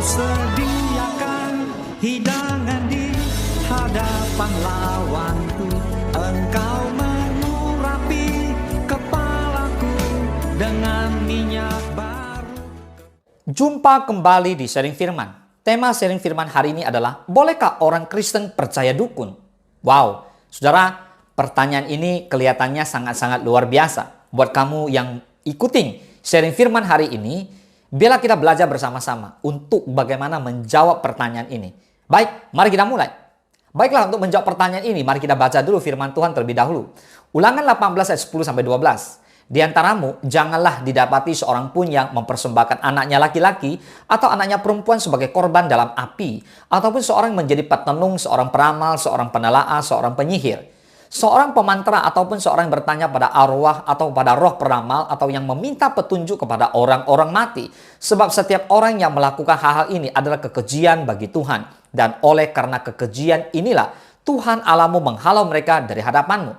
sediakan hidangan di hadapan lawanku. Engkau mengurapi kepalaku dengan minyak baru. Jumpa kembali di Sharing Firman. Tema Sharing Firman hari ini adalah, bolehkah orang Kristen percaya dukun? Wow, saudara, pertanyaan ini kelihatannya sangat-sangat luar biasa. Buat kamu yang ikutin Sharing Firman hari ini, biarlah kita belajar bersama-sama untuk bagaimana menjawab pertanyaan ini. Baik, mari kita mulai. Baiklah, untuk menjawab pertanyaan ini, mari kita baca dulu firman Tuhan terlebih dahulu. Ulangan 18 ayat 10-12. Di antaramu, janganlah didapati seorang pun yang mempersembahkan anaknya laki-laki atau anaknya perempuan sebagai korban dalam api, ataupun seorang menjadi petenung, seorang peramal, seorang penelaah, seorang penyihir, seorang pemantra, ataupun seorang yang bertanya pada arwah atau pada roh peramal, atau yang meminta petunjuk kepada orang-orang mati. Sebab setiap orang yang melakukan hal-hal ini adalah kekejian bagi Tuhan. Dan oleh karena kekejian inilah Tuhan Allahmu menghalau mereka dari hadapanmu.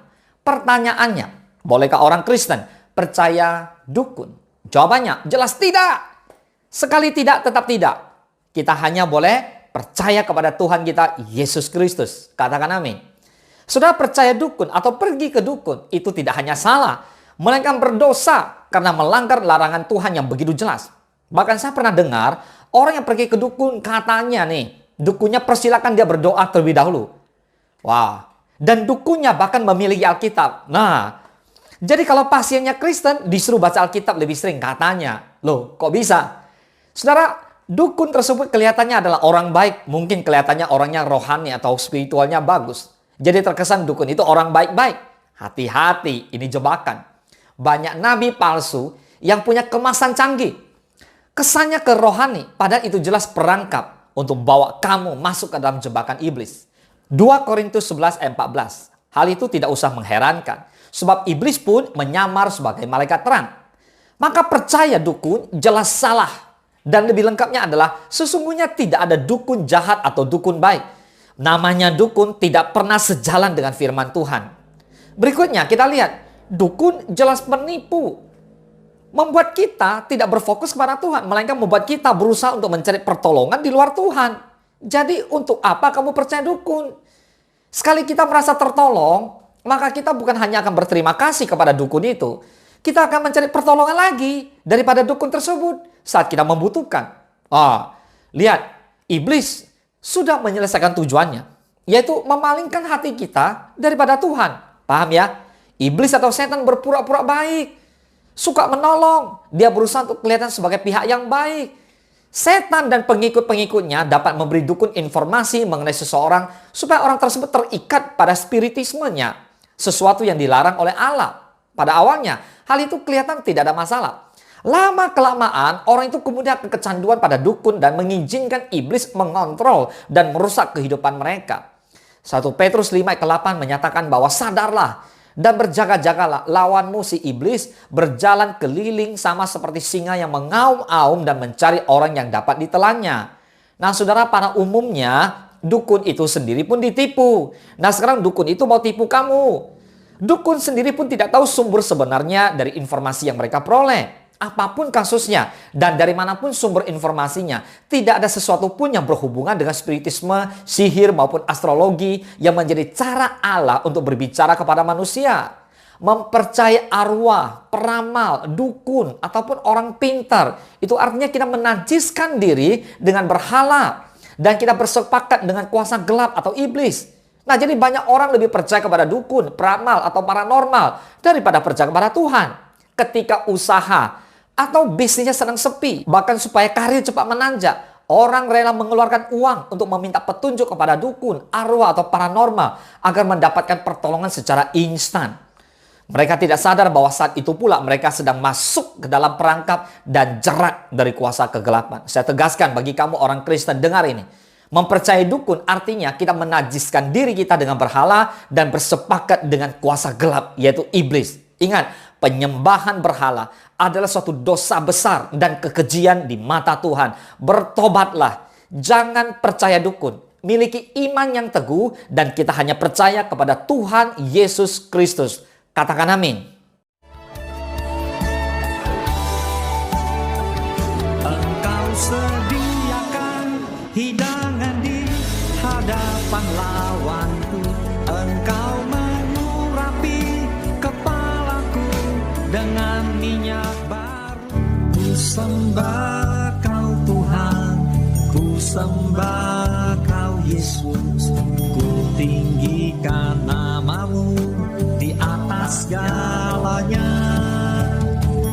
Pertanyaannya, bolehkah orang Kristen percaya dukun? Jawabannya jelas tidak. Sekali tidak, tetap tidak. Kita hanya boleh percaya kepada Tuhan kita, Yesus Kristus. Katakan amin. Saudara, percaya dukun atau pergi ke dukun itu tidak hanya salah, melainkan berdosa karena melanggar larangan Tuhan yang begitu jelas. Bahkan saya pernah dengar orang yang pergi ke dukun, katanya nih, dukunnya persilakan dia berdoa terlebih dahulu. Wah, dan dukunnya bahkan memiliki Alkitab. Nah, jadi kalau pasiennya Kristen disuruh baca Alkitab lebih sering, katanya. Loh, kok bisa? Saudara, dukun tersebut kelihatannya adalah orang baik. Mungkin kelihatannya orangnya rohani atau spiritualnya bagus. Jadi terkesan dukun itu orang baik-baik. Hati-hati, ini jebakan. Banyak nabi palsu yang punya kemasan canggih. Kesannya ke rohani, padahal itu jelas perangkap untuk bawa kamu masuk ke dalam jebakan iblis. 2 Korintus 11 ayat 14. Hal itu tidak usah mengherankan, sebab iblis pun menyamar sebagai malaikat terang. Maka percaya dukun jelas salah. Dan lebih lengkapnya adalah, sesungguhnya tidak ada dukun jahat atau dukun baik. Namanya dukun tidak pernah sejalan dengan firman Tuhan. Berikutnya kita lihat, dukun jelas menipu. Membuat kita tidak berfokus kepada Tuhan, melainkan membuat kita berusaha untuk mencari pertolongan di luar Tuhan. Jadi untuk apa kamu percaya dukun? Sekali kita merasa tertolong, maka kita bukan hanya akan berterima kasih kepada dukun itu, kita akan mencari pertolongan lagi daripada dukun tersebut saat kita membutuhkan. Lihat, iblis sudah menyelesaikan tujuannya, yaitu memalingkan hati kita daripada Tuhan. Paham ya? Iblis atau setan berpura-pura baik, suka menolong, dia berusaha untuk kelihatan sebagai pihak yang baik. Setan dan pengikut-pengikutnya dapat memberi dukun informasi mengenai seseorang supaya orang tersebut terikat pada spiritismenya, sesuatu yang dilarang oleh Allah. Pada awalnya, hal itu kelihatan tidak ada masalah. Lama-kelamaan, orang itu kemudian akan kecanduan pada dukun dan mengizinkan iblis mengontrol dan merusak kehidupan mereka. 1 Petrus 5 ayat 8 menyatakan bahwa sadarlah dan berjaga-jagalah, lawanmu si iblis berjalan keliling sama seperti singa yang mengaum-aum dan mencari orang yang dapat ditelannya. Nah saudara, pada umumnya dukun itu sendiri pun ditipu. Nah sekarang dukun itu mau tipu kamu. Dukun sendiri pun tidak tahu sumber sebenarnya dari informasi yang mereka peroleh. Apapun kasusnya dan dari manapun sumber informasinya, tidak ada sesuatu pun yang berhubungan dengan spiritisme, sihir maupun astrologi yang menjadi cara Allah untuk berbicara kepada manusia. Mempercayai arwah, peramal, dukun, ataupun orang pintar, itu artinya kita menajiskan diri dengan berhala dan kita bersepakat dengan kuasa gelap atau iblis. Nah, jadi banyak orang lebih percaya kepada dukun, peramal, atau paranormal daripada percaya kepada Tuhan. Ketika usaha atau bisnisnya sedang sepi, bahkan supaya karir cepat menanjak, orang rela mengeluarkan uang untuk meminta petunjuk kepada dukun, arwah, atau paranormal agar mendapatkan pertolongan secara instan. Mereka tidak sadar bahwa saat itu pula mereka sedang masuk ke dalam perangkap dan jerat dari kuasa kegelapan. Saya tegaskan bagi kamu orang Kristen, dengar ini. Mempercayai dukun artinya kita menajiskan diri kita dengan berhala dan bersepakat dengan kuasa gelap, yaitu iblis. Ingat, penyembahan berhala adalah suatu dosa besar dan kekejian di mata Tuhan. Bertobatlah, jangan percaya dukun. Miliki iman yang teguh dan kita hanya percaya kepada Tuhan Yesus Kristus. Katakan amin. Engkau sediakan pahlawanku, Engkau mengurapi kepalaku dengan minyak baru. Ku sembah Kau Tuhan, ku sembah Kau Yesus, ku tinggikan nama-Mu di atas segalanya.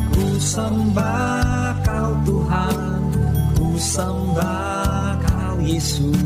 Ku sembah Kau Tuhan, ku sembah Kau Yesus.